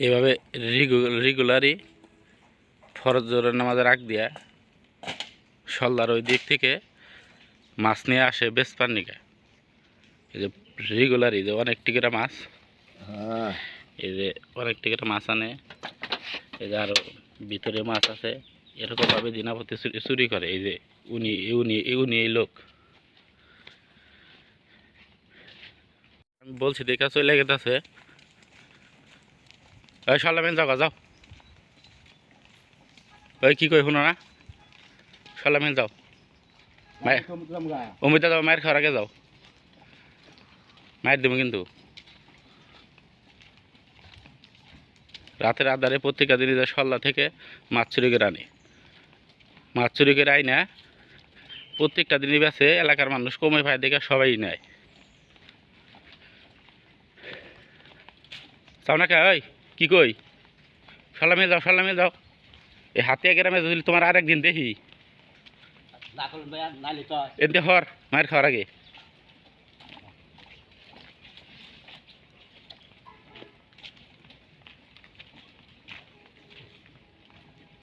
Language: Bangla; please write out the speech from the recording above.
এভাবে রেগুলারই ফরজের নামাজের আগ দিয়া সল্লার ওই দিক থেকে মাছ নিয়ে আসে বেচপার নিকে। এই যে রেগুলারই যে অনেক টিকিটা মাছ, এই যে অনেক টিকিটা মাছ আনে। এই যে আরো ভিতরে মাছ আছে, এরকমভাবে দিনাপতি চুরি করে। এই যে উনি এই লোক, আমি বলছি দেখা চলে গেছে। ওই সল্লামেন যাও যাও, ওই কি কই শুনো না, সল্লামেন যাও, অমিতা যাও, মায়ের খাওয়ার আগে যাও, মায়ের দেবো কিন্তু। রাতের আধারে প্রত্যেকটা দিনই যায় সল্লা থেকে মাছ চুরি করে আনে। মাছ চুরি করে আই না প্রত্যেকটা দিনই বেছে, এলাকার মানুষ কমে পায় দেখে সবাই নেয়। চাও না কে? ওই কি কই, সল্লামে যাও, সল্লামে যাও। এই হাতিয়া গ্রামে যদি তোমার আরেকদিন দেখি, এতে হর মায়ের খাওয়ার আগে।